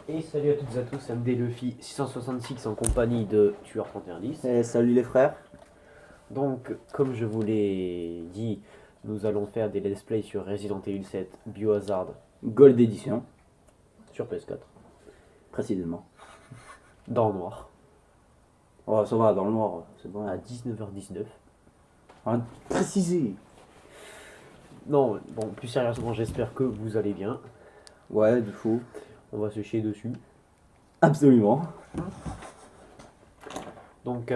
Et salut à toutes et à tous, MD Luffy 666 en compagnie de Tueur 3110. Salut les frères. Donc, comme je vous l'ai dit, nous allons faire des let's play sur Resident Evil 7 Biohazard Gold Edition, sur PS4, précisément. dans le noir, Oh, ça va, dans le noir, c'est bon. à 19h19. Ah, précisé. Non, bon, plus sérieusement, j'espère que vous allez bien. Ouais, du coup. On va se chier dessus. Absolument. Donc,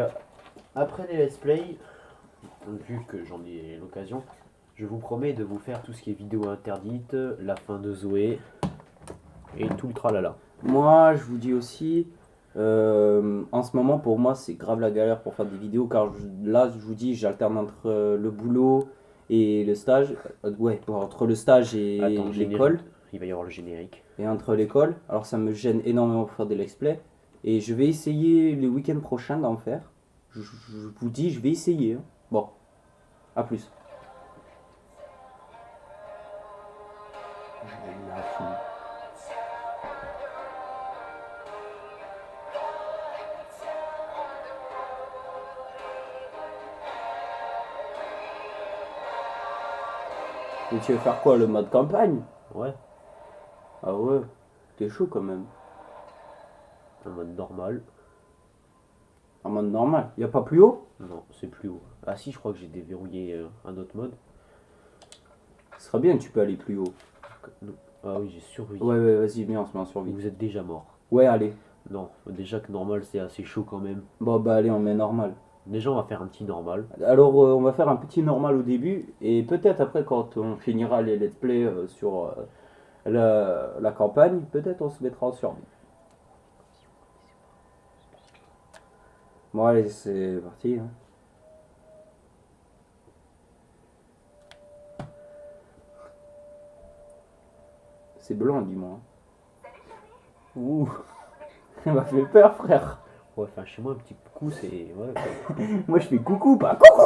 après les let's play, vu que j'en ai l'occasion, je vous promets de vous faire tout ce qui est vidéo interdite, la fin de Zoé et tout le tralala. Moi, je vous dis aussi, en ce moment, pour moi, c'est grave la galère pour faire des vidéos, car là, je vous dis, j'alterne entre le boulot et le stage. Ouais, entre le stage et Attends, l'école. générique. Il va y avoir le générique. Et entre l'école, alors ça me gêne énormément pour faire des let's play. Et je vais essayer les week-ends prochains d'en faire. Je vous dis, je vais essayer. Hein. Bon, à plus. La fou. Et tu veux faire quoi, le mode campagne? Ouais, Ah ouais, t'es chaud quand même. en mode normal. En mode normal, y a pas plus haut? Non, c'est plus haut. Ah si, je crois que j'ai déverrouillé un autre mode. Ce serait bien, tu peux aller plus haut. Ah oui, j'ai survécu. Ouais, ouais, vas-y, viens, on se met en survie. Vous êtes déjà mort. Ouais, allez. Non, déjà que normal, c'est assez chaud quand même. Bon, bah allez, on met normal. Déjà, on va faire un petit normal. Alors, on va faire un petit normal au début, et peut-être après, quand on finira les let's play sur la campagne, peut-être on se mettra en survie. Bon, allez, c'est parti. Hein. C'est blanc, dis-moi. Ouh, ça m'a fait peur, frère. Ouais, enfin, chez moi, un petit coup, c'est... Ouais, Moi, je fais coucou, pas coucou.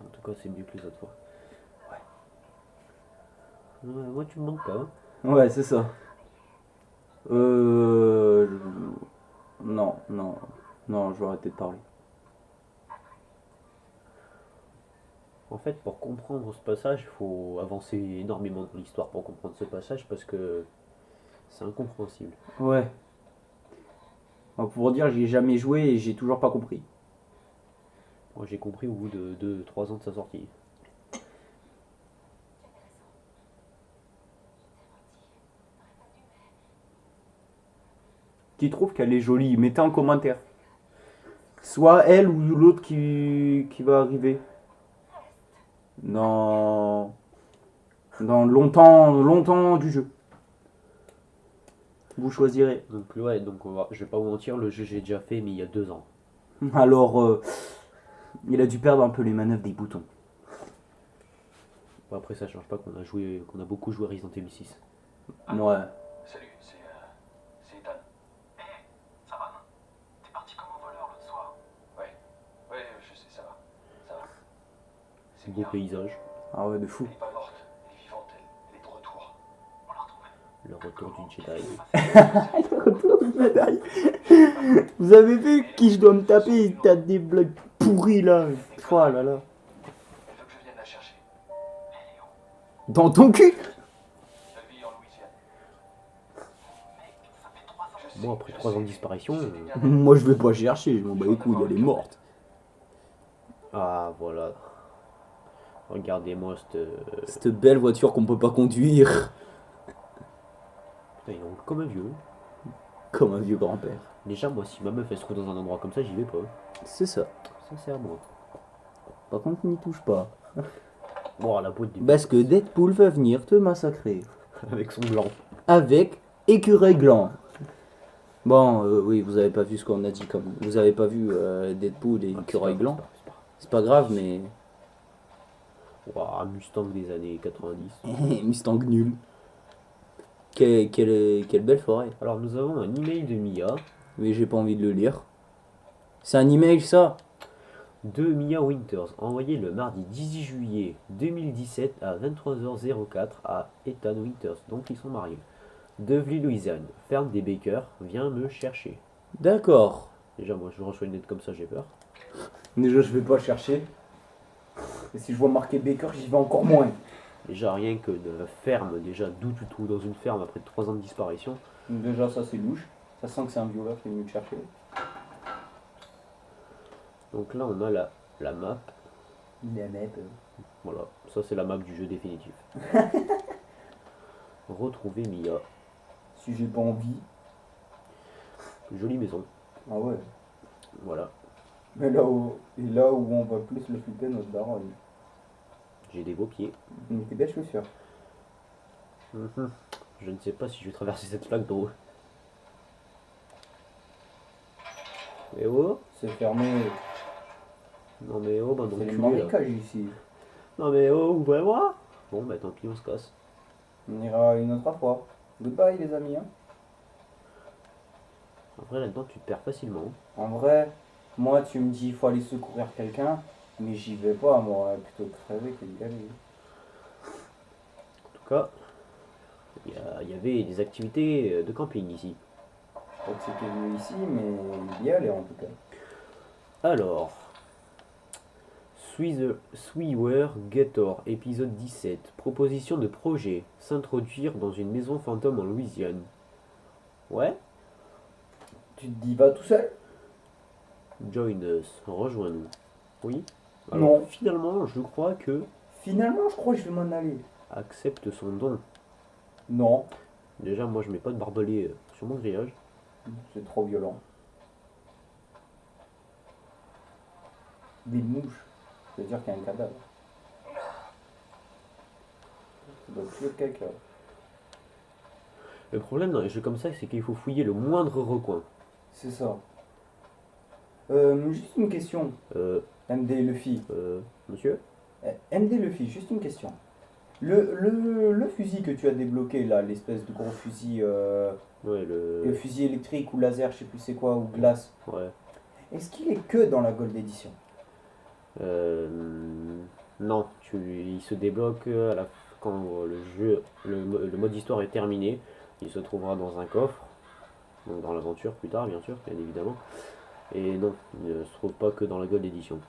en tout cas, c'est mieux que les autres fois. Ouais. Moi, tu me manques pas. Hein. Ouais, c'est ça. Non, non, non, je vais arrêter de parler. En fait, pour comprendre ce passage, il faut avancer énormément dans l'histoire pour comprendre ce passage parce que c'est incompréhensible. Ouais. Alors, pour dire, j'y ai jamais joué et j'ai toujours pas compris. Moi, j'ai compris au bout de 2-3 ans de sa sortie. Tu trouves qu'elle est jolie? Mettez en commentaire. Soit elle ou l'autre qui va arriver. Dans longtemps du jeu. Vous choisirez. Donc, ouais, donc je vais pas vous mentir, le jeu j'ai déjà fait, mais il y a 2 ans. Alors, il a dû perdre un peu les manœuvres des boutons. Bon, après, ça change pas qu'on a beaucoup joué à Resident Evil 6. Ouais. Salut, c'est Ethan. Hé, ça va? T'es parti comme un voleur l'autre soir. Ouais, je sais, ça va. Ça va. C'est beau bien. paysage. Ah ouais, de fou. Elle est pas morte, elle est vivante, elle est de retour. On l'a retrouvée. Le retour du Jedi. Vous avez vu qui je dois me taper? Il tape des blagues pourries là. Oh là là. Elle veut que je vienne la chercher. Elle est où? Dans ton cul? Elle vit en Louisiane. Mec, ça fait 3 ans. Je sais, Moi, après je 3 ans de sais. disparition. Tu sais bien. Moi je vais pas chercher, je m'en bats les couilles, elle est morte. Ah, voilà. Regardez-moi cette. Cette belle voiture qu'on peut pas conduire. Putain, il est comme un vieux. Comme un vieux grand-père. Déjà, moi, si ma meuf elle se trouve dans un endroit comme ça, j'y vais pas. C'est ça. Sincèrement. Par contre, n'y touche pas. Bon, la boîte du. Parce que Deadpool va venir te massacrer. Avec son blanc. Avec écureuil gland. Bon, oui, vous avez pas vu ce qu'on a dit comme. Vous avez pas vu Deadpool et écureuil gland. C'est pas grave, mais. Ouah, Mustang des années 90. Mustang nul. Quelle belle forêt. Alors, nous avons un email de Mia. Mais j'ai pas envie de le lire. C'est un email ça? De Mia Winters, envoyé le mardi 18 juillet 2017 à 23h04 à Ethan Winters, donc ils sont mariés. Devely, Louisiane, ferme des Baker, viens me chercher. D'accord. Déjà, moi, je reçois une lettre comme ça, j'ai peur. Déjà, je vais pas chercher. Et si je vois marqué Baker, j'y vais encore moins. Déjà, rien que de ferme, déjà, d'où tu te trouves dans une ferme après 3 ans de disparition. Donc déjà, ça c'est louche. Ça sent que c'est un violeur qui est venu te chercher. Donc là, on a la map. La map. Voilà, ça c'est la map du jeu définitif. Retrouver Mia. Si j'ai pas envie. Jolie maison. Ah ouais. Voilà. Mais là où on va plus le flipper, notre daronne. J'ai des beaux pieds. Mais tes belles chaussures. Mhm. Je ne sais pas si je vais traverser cette flaque d'eau. Mais oh. C'est fermé. Non mais oh, bah C'est les d'enculé là. marécages ici. Non mais oh, ouvrez-moi. Bon bah tant pis, on se casse. On ira une autre fois. Goodbye les amis. Hein. Après là-dedans, tu te perds facilement. En vrai, moi tu me dis il faut aller secourir quelqu'un. Mais j'y vais pas, moi. Plutôt crever que d'y aller. En tout cas, il y avait des activités de camping ici. Je crois que c'était venu ici, mais il y allait en tout cas. Alors, Sweewer Gator, épisode 17. Proposition de projet. S'introduire dans une maison fantôme en Louisiane. Ouais. Tu te dis va tout seul? Join us. Rejoins-nous. Oui. Non. Finalement, je crois que Finalement, je crois que je vais m'en aller. accepte son don. Non. Déjà, moi, je mets pas de barbelé sur mon grillage. C'est trop violent. Des mouches. Ça veut dire qu'il y a un cadavre. Ça doit tuer quelqu'un. Le problème dans les jeux comme ça, c'est qu'il faut fouiller le moindre recoin. C'est ça. Juste une question. MD Luffy. Monsieur MD Luffy, juste une question. Le fusil que tu as débloqué là, l'espèce de gros fusil, Ouais, le fusil électrique ou laser, je sais plus c'est quoi, ou glace, Ouais. est-ce qu'il est que dans la Gold Edition? Non, il se débloque quand le mode histoire est terminé. Il se trouvera dans un coffre, donc dans l'aventure plus tard, bien sûr, bien évidemment. Et non, il ne se trouve pas que dans la Gold Edition.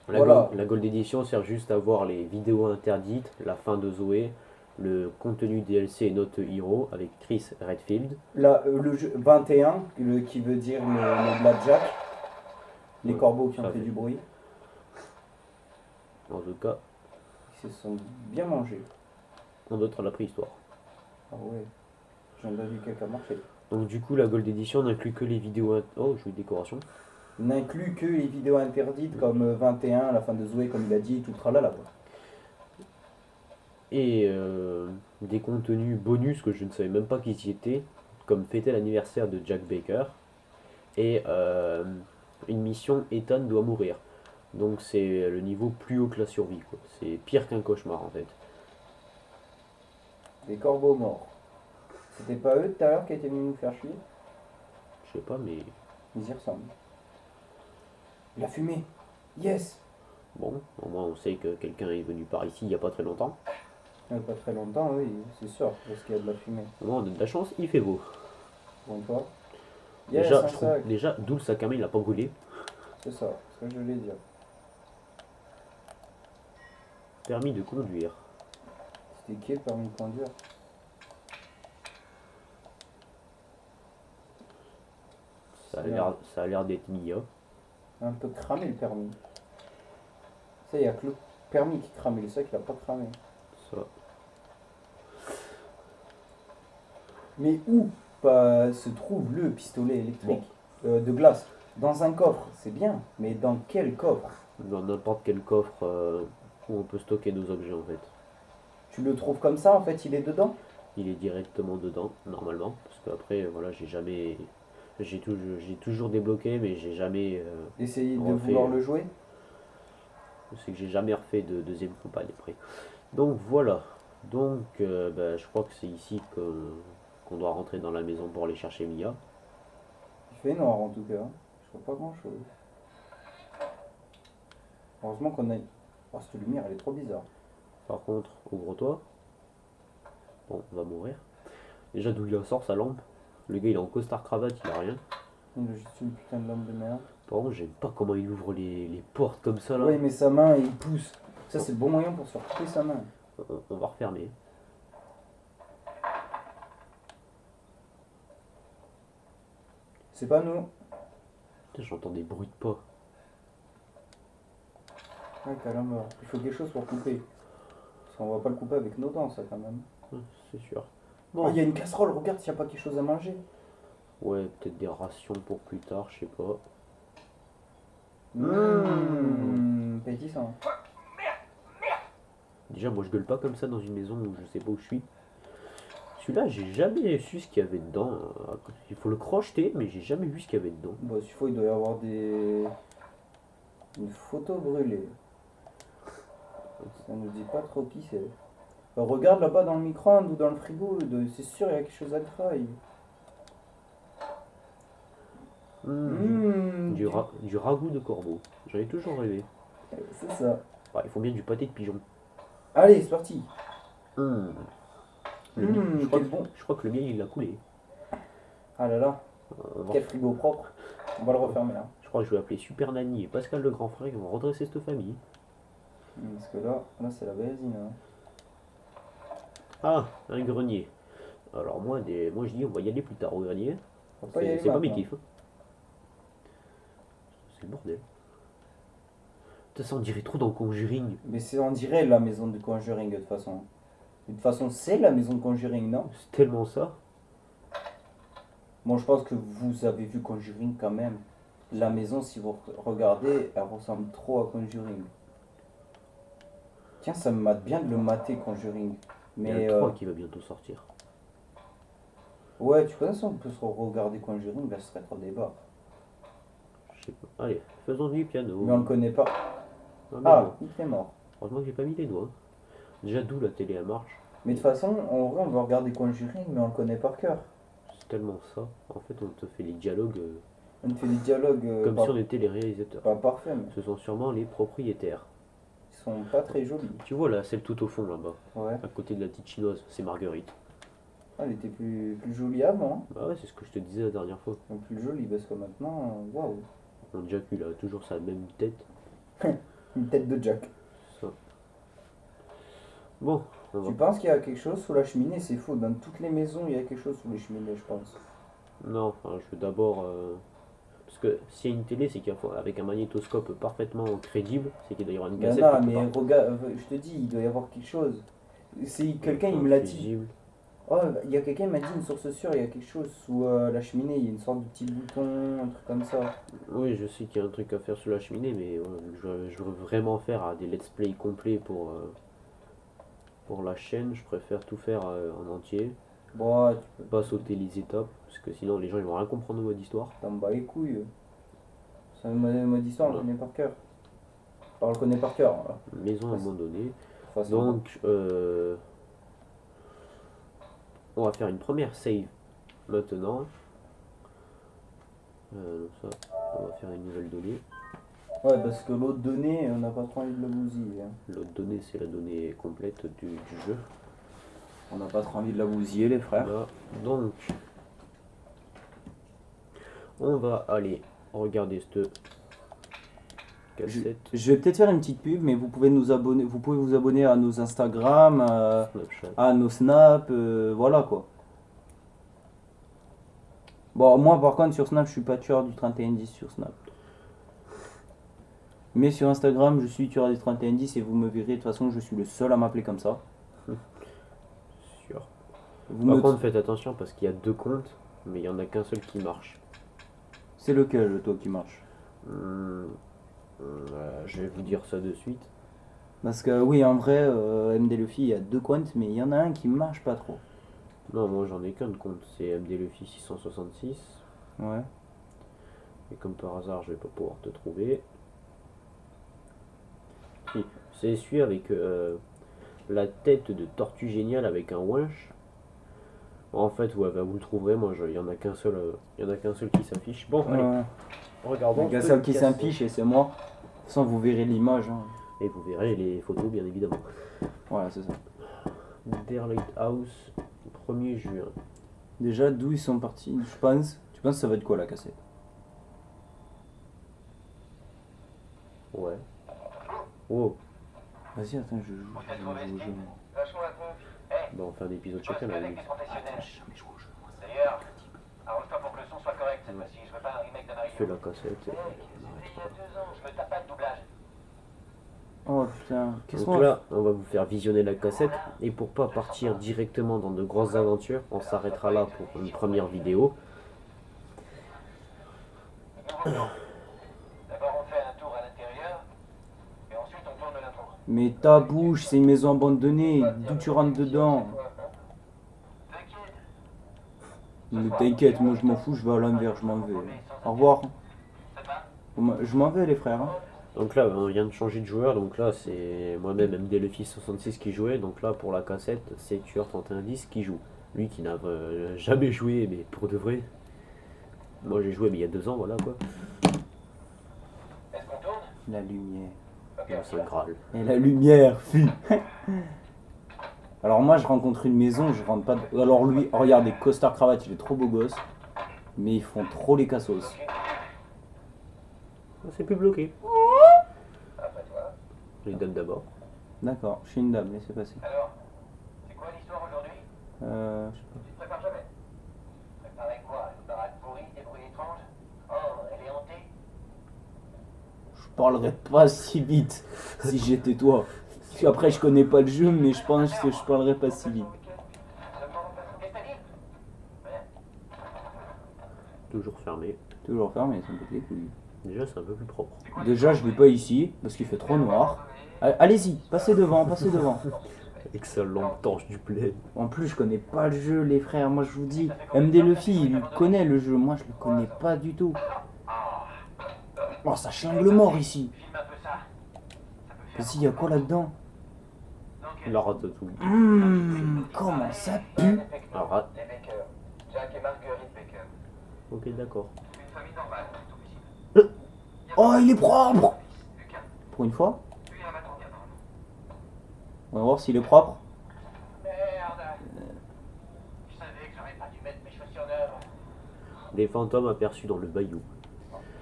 Voilà. La Gold Edition sert juste à voir les vidéos interdites, la fin de Zoé, le contenu DLC Not Hero avec Chris Redfield. Là, le jeu 21, qui veut dire le blackjack, les Ouais, corbeaux qui ont ça fait fait. du bruit, En tout cas, ils se sont bien mangés. en d'autres la préhistoire. Ah ouais, j'en ai vu quelqu'un marcher. Donc du coup, la Gold Edition n'inclut que les vidéos... Oh, jolie décoration. N'inclut que les vidéos interdites comme 21, la fin de Zoé, comme il a dit, tout le tralala quoi. Et des contenus bonus que je ne savais même pas qu'ils y étaient, comme fêter l'anniversaire de Jack Baker, et une mission Ethan doit mourir. Donc c'est le niveau plus haut que la survie, quoi. C'est pire qu'un cauchemar en fait. Des corbeaux morts. C'était pas eux tout à l'heure qui étaient venus nous faire chier? Je sais pas, mais Ils y ressemblent. La fumée. Yes. bon, au moins on sait que quelqu'un est venu par ici il n'y a pas très longtemps. Pas très longtemps, oui, c'est sûr, parce qu'il y a de la fumée. Au moins on a de la chance, il fait beau. Bon, toi. Yes, Déjà, un je trouve, sac. déjà, d'où le sac à main il a pas brûlé. C'est ça, ce que je voulais dire. Permis de conduire. C'était qui le permis de conduire? Ça a l'air d'être Mia. Un peu cramé le permis. Ça, il y a que le permis qui crame, le sac il a pas cramé. Ça. Mais où se trouve le pistolet électrique de glace? Dans un coffre, c'est bien, mais dans quel coffre? Dans n'importe quel coffre où on peut stocker nos objets en fait. Tu le trouves comme ça, en fait, il est dedans? Il est directement dedans, normalement. Parce qu'après, voilà, j'ai toujours débloqué, mais j'ai jamais. Essayez de refait, vouloir le jouer? C'est que j'ai jamais refait de deuxième campagne après. Donc voilà. Donc, bah, je crois que c'est ici qu'on doit rentrer dans la maison pour aller chercher Mia. Il fait noir en tout cas. Je vois pas grand chose. Heureusement qu'on a. Oh, cette lumière elle est trop bizarre. Par contre, ouvre-toi. Bon, on va mourir. Déjà, d'où il en sort sa lampe? Le gars, il est en costard cravate, il a rien. Il a juste une putain de lampe de merde. Par contre, j'aime pas comment il ouvre les portes comme ça là. Oui, mais sa main il pousse. Ça, c'est le bon moyen pour se faire couper sa main. On va refermer. C'est pas nous. Putain, j'entends des bruits de pas. Ouais, carrément. Il faut quelque chose pour couper. Parce qu'on va pas le couper avec nos dents, ça, quand même. C'est sûr. Oh, Bon, il y a une casserole, regarde s'il n'y a pas quelque chose à manger. ouais, peut-être des rations pour plus tard, je sais pas. Pétissant. Déjà, moi je gueule pas comme ça dans une maison où je sais pas où je suis. Celui-là, j'ai jamais su ce qu'il y avait dedans. Il faut le crocheter, mais j'ai jamais vu ce qu'il y avait dedans. Bon, s'il faut, il doit y avoir une photo brûlée. Ça nous dit pas trop qui c'est. Regarde là-bas dans le micro-ondes ou dans le frigo, c'est sûr, il y a quelque chose à grailler. Du ragoût de corbeau. J'en ai toujours rêvé. C'est ça. Ouais, il faut bien du pâté de pigeon. Allez, c'est parti. Je crois Quel bon. je crois que le mien il a coulé. Ah là là, On va- quel frigo propre. On va le refermer là. Je crois que je vais appeler Super Nanny et Pascal le grand frère qui vont redresser cette famille. Parce que là c'est la benzine. Hein. Ah, un grenier. Alors moi je dis on va y aller plus tard au grenier. Faut pas y aller C'est pas mes maintenant. kiffs. Hein. C'est le bordel. Putain, ça on dirait trop dans Conjuring. Mais c'est on dirait la maison de Conjuring de toute façon. De toute façon, c'est la maison de Conjuring, non? C'est tellement ça. Bon, je pense que vous avez vu Conjuring quand même. La maison, si vous regardez, elle ressemble trop à Conjuring. Tiens, ça me mate bien de le mater, Conjuring. Il y a Mais le 3 qui va bientôt sortir. ouais, tu connais ça, on peut se regarder Conjuring, là, ce serait trop débat. Je sais pas. Allez, faisons du piano. Mais on le connaît pas. mais Ah, bon. il est mort. Heureusement que j'ai pas mis les doigts. Déjà d'où la télé elle marche. Mais de toute façon, en vrai, on va regarder Conjuring, mais on le connaît par cœur. C'est tellement ça. En fait, on te fait les dialogues On fait des dialogues comme pas, si on était les réalisateurs. pas parfaits, mais Ce sont sûrement les propriétaires. ils sont pas très jolis. Tu vois là, celle tout au fond là-bas, Ouais. à côté de la petite chinoise, c'est Marguerite. Ah, elle était plus jolie avant. Hein. Bah ouais, c'est ce que je te disais la dernière fois. Donc plus jolie parce que maintenant, waouh. On a déjà qu'il a toujours sa même tête. Une tête de Jack. Ça. Bon, on va... Tu penses qu'il y a quelque chose sous la cheminée? C'est faux. Dans toutes les maisons, il y a quelque chose sous les cheminées, je pense. Non, enfin, je veux d'abord... Parce que s'il y a une télé, c'est qu'avec un magnétoscope parfaitement crédible, c'est qu'il doit y avoir une Il y en cassette. a, quelque mais part. regarde, je te dis, il doit y avoir quelque chose. Si quelqu'un il me l'a dit. Fusible. Oh, il y a quelqu'un qui m'a dit une source sûre, il y a quelque chose sous la cheminée, il y a une sorte de petit bouton, un truc comme ça. Oui, je sais qu'il y a un truc à faire sur la cheminée, mais je veux vraiment faire des let's play complets pour la chaîne. Je préfère tout faire en entier. Bon, tu peux Pas sauter les étapes, parce que sinon les gens ils vont rien comprendre au mode histoire. t'en bats les couilles. C'est un mode d'histoire, on le connaît par cœur. Enfin, on le connaît par cœur. Voilà. Maison abandonnée. De toute façon, Donc, on va faire une première save maintenant. Ça, on va faire une nouvelle donnée. ouais, parce que l'autre donnée, on n'a pas trop envie de le bousiller. Hein. L'autre donnée, c'est la donnée complète du jeu. On n'a pas trop envie de la bousiller, les frères. Voilà. Donc, on va aller regarder cette cassette Je vais peut-être faire une petite pub, mais vous pouvez nous abonner, vous pouvez vous abonner à nos Instagram, Snapchat. à nos Snap, voilà quoi. Bon, moi par contre sur Snap, je suis pas tueur du 3110 sur Snap. Mais sur Instagram, je suis tueur du 3110 et vous me verrez, de toute façon, je suis le seul à m'appeler comme ça. Sûr. Vous Par me- contre, faites attention parce qu'il y a deux comptes, mais il n'y en a qu'un seul qui marche. C'est lequel, toi, qui marche? Je vais vous dire ça de suite. Parce que oui, en vrai, MD Luffy, il y a deux comptes, mais il y en a un qui marche pas trop. Non, moi j'en ai qu'un de compte, c'est MD Luffy 666. Ouais. Et comme par hasard, je vais pas pouvoir te trouver. Si, c'est celui avec la tête de tortue géniale avec un winch. En fait, ouais, bah, vous le trouverez. Moi, il y en a qu'un seul, il y en a qu'un seul qui s'affiche. Bon, allez. Ouais. Regardons. Il y a seul qui s'impiche et c'est moi. De toute façon, vous verrez l'image. Hein. Et vous verrez les photos, bien évidemment. Voilà, c'est ça. Der Lighthouse, 1er juin. Déjà, d'où ils sont partis, je pense. Tu penses que ça va être quoi la cassette? Ouais. Oh, Vas-y, attends, je Vous êtes trouvé, joue au jeu. Steve? Vachement la tronche. Eh, bah on fait un épisode toi, chacun ce là. mec est professionnel. J'ai jamais joué au jeu, moi. D'ailleurs, arrange-toi pour que le son soit correct cette fois-ci. Je veux pas un remake de Je fais Mario. la cassette. Hey, c'était il y a 2 ans. Je veux pas de doublage. Oh putain, qu'est-ce Donc qu'on là, on va vous faire visionner la cassette. Et pour pas partir directement dans de grosses aventures, on s'arrêtera là pour une première vidéo. Nouveau plan. D'abord, on fait un tour à l'intérieur. Et ensuite, on tourne l'intro. Mais ta bouche, c'est une maison abandonnée. D'où tu rentres dedans? T'inquiète. Mais t'inquiète, moi je m'en fous, je vais à l'envers, je m'en vais. Au revoir. Ça te va? Je m'en vais les frères. Hein. Donc là, on vient de changer de joueur. Donc là, c'est moi-même, MD le fils 66 qui jouait. Donc là, pour la cassette, c'est Tueur 3110 qui joue. Lui qui n'a jamais joué, mais pour de vrai. Moi j'ai joué, mais il y a 2 ans, voilà quoi. Est-ce qu'on tourne? La lumière. Ok, Bon, c'est le Graal. Et la lumière, fui. Alors moi je rencontre une maison, je rentre pas... Alors lui, oh, regardez, costard cravate, il est trop beau gosse. Mais ils font trop les cassos. C'est plus bloqué. Après toi. Je lui donne d'abord. D'accord, je suis une dame, laissez passer. Alors, c'est quoi l'histoire aujourd'hui? Je sais pas. Tu te prépares jamais? Préparer quoi? Une baraque pourrie, des bruits étranges? Oh, elle est hantée? Je parlerai pas si vite si j'étais toi. Parce qu'après je connais pas le jeu, mais je pense que je parlerai pas si vite. Qu'est-ce que t'as dit? Toujours fermé. Toujours fermé, ça me fait les couilles. Déjà, c'est un peu plus propre. Déjà je l'ai pas ici, parce qu'il fait trop noir. Allez-y, passez devant, passez devant. Excellente torche du plaid. En plus, je connais pas le jeu, les frères. Moi, je vous dis, MD Luffy, il connaît le jeu. Moi, je le connais pas du tout. Oh, ça chingue le mort ici. Filme un peu ça. Vas-y, y a quoi là-dedans? La ratatouille. Comment ça pue? La rat. Les Baker. Jack et Marguerite Baker. Ok, d'accord. Une famille normale, tout possible. Oh, il est propre! Lucas, Pour une fois, lui, il va tourner avant. on va voir s'il est propre. Merde. Je savais que j'aurais pas dû mettre mes chaussures neuves. Des fantômes aperçus dans le bayou.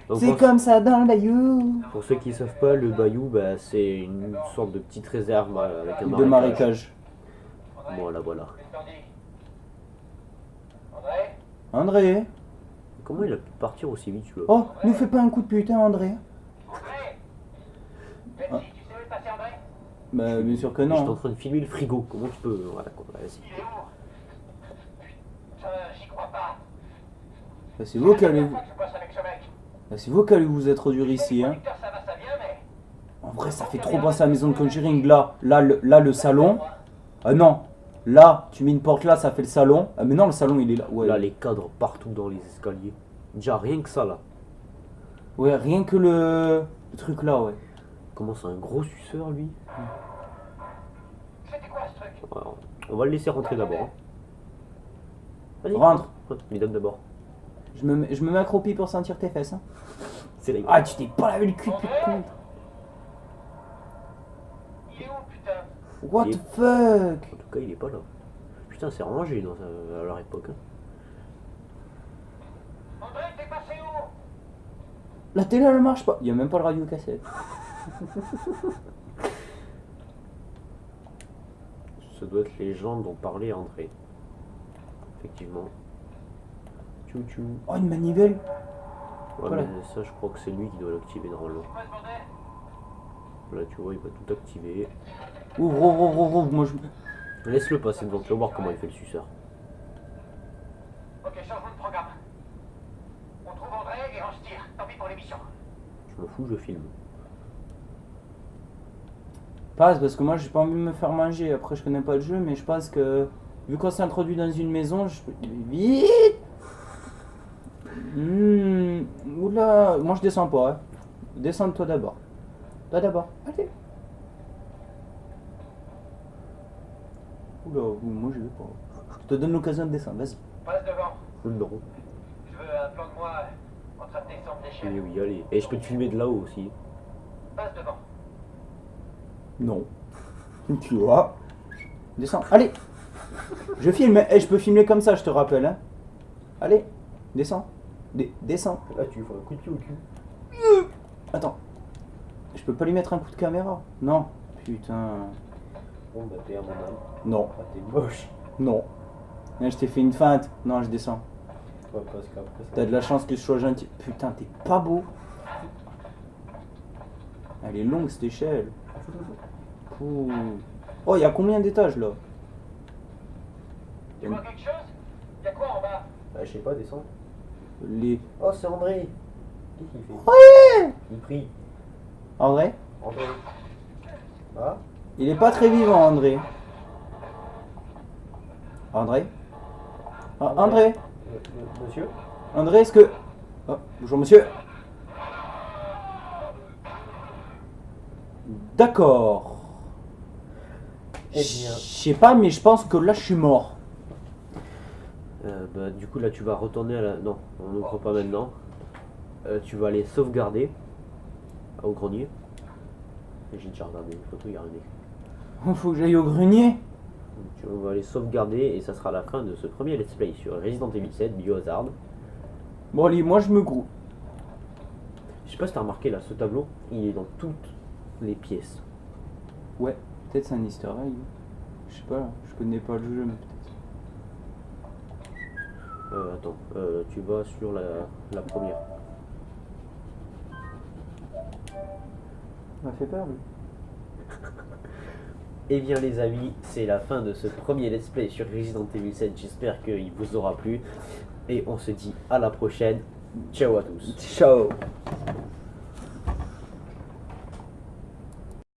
Donc, C'est comme ça dans le bayou. pour ceux qui savent pas, le bayou, bah, c'est une sorte de petite réserve avec un De marécage. André, Voilà, voilà. qu'est-ce qu'on dit? André? André? Comment il a pu partir aussi vite, celui-là? Oh, nous fais pas un coup de putain, André. André? Betsy, tu sais où est passé André? Bah, bien sûr que J'étais en non. train de filmer le frigo. Comment tu peux. Voilà, quoi. Vas-y. Il est où? Putain, j'y crois pas. Bah, c'est vous qui allez Je bosse avec ce mec. bah, c'est vous qui allez vous introduire ici, hein. Producteur, ça va, ça vient, mais... En vrai, ça fait trop penser à la maison de Conjuring. Là, le salon. Ah non. Là, tu mets une porte là, ça fait le salon. Ah mais non, le salon, il est là. Ouais, Là, les cadres partout dans les escaliers. Déjà, rien que ça, là. ouais rien que le truc là, ouais. Comment c'est un gros suceur, lui? C'était quoi ce truc? Alors, on va le laisser rentrer d'abord. Hein. Vas-y, Rentre. Il donne d'abord. Je me mets accroupi pour sentir tes fesses. Hein. C'est la Ah, tu t'es pas lavé le cul depuis quand? Il est où, putain? What the fuck? En tout cas, il est pas là. Putain, c'est rangé à leur époque. Hein. André, t'es passé où? La télé, elle marche pas. Il y a même pas le radio cassette. Ce doit être les gens dont parlait André. Effectivement. Tchou tchou. Oh, une manivelle. Ouais, Voilà. mais ça, je crois que c'est lui qui doit l'activer normalement. Quoi ce bordel? Là, tu vois, il va tout activer. Ouvre. Moi, je... Laisse-le passer devant toi, voir comment il fait le suceur. Ok, changement de programme. On trouve André et on se tire. Tant pis pour l'émission. Je m'en fous, je filme. Passe, parce que moi, j'ai pas envie de me faire manger. Après, je connais pas le jeu, mais je pense que... Vu qu'on s'est introduit dans une maison, je... Vite. Oula. Moi, je descends pas, hein. Descends toi d'abord. Toi d'abord. Allez. Oula, moi, je vais pas. Je te donne l'occasion de descendre, vas-y. Passe devant. Non. Je veux un plan de moi en train ça descend de l'échelle. Oui, oui, allez. Et je peux te filmer de là-haut aussi. Passe devant. Non. Tu vois. Descends. Allez. Je filme. Et je peux filmer comme ça, je te rappelle. Hein. Allez. Descends. Descends. Là, tu lui fais un coup de pied au cul. Attends. Je peux pas lui mettre un coup de caméra. Non. Putain. Bon, bah, t'es à mon âme. Non. Ah, t'es moche. Non. Là, je t'ai fait une feinte. Non, je descends. Ouais, parce qu'après, ça... T'as de la chance que je sois gentil. Putain, t'es pas beau. Elle est longue cette échelle. Ouh. Oh, il y a combien d'étages là? Tu vois quelque chose? Y'a quoi en bas? Bah, je sais pas, descends. Les. Oh, c'est André. Qu'est-ce qu'il fait? Ouais. Il prie. André? André. Ah? Il est pas très vivant, André. André? Ah, André? Monsieur? André, est-ce que... Oh, bonjour monsieur. D'accord. Eh Je bien. sais pas, mais je pense que là, je suis mort. Bah, du coup, là, tu vas retourner à la... Non, on n'ouvre pas maintenant. Tu vas aller sauvegarder au grenier. J'ai déjà regardé les photos, il n'y a rien d'écrit. Faut que j'aille au grenier. Tu vas aller sauvegarder et ça sera la fin de ce premier let's play sur Resident Evil 7 Biohazard. Bon, allez, moi, je me groupe. Je sais pas si t'as remarqué là, ce tableau, il est dans toutes les pièces. Ouais, peut-être c'est un easter egg. Je sais pas, je connais pas le jeu, mais peut-être. Attends, tu vas sur la première. Ça m'a fait peur, lui. Et bien les amis, c'est la fin de ce premier let's play sur Resident Evil 7, j'espère qu'il vous aura plu. Et on se dit à la prochaine, ciao à tous. Ciao.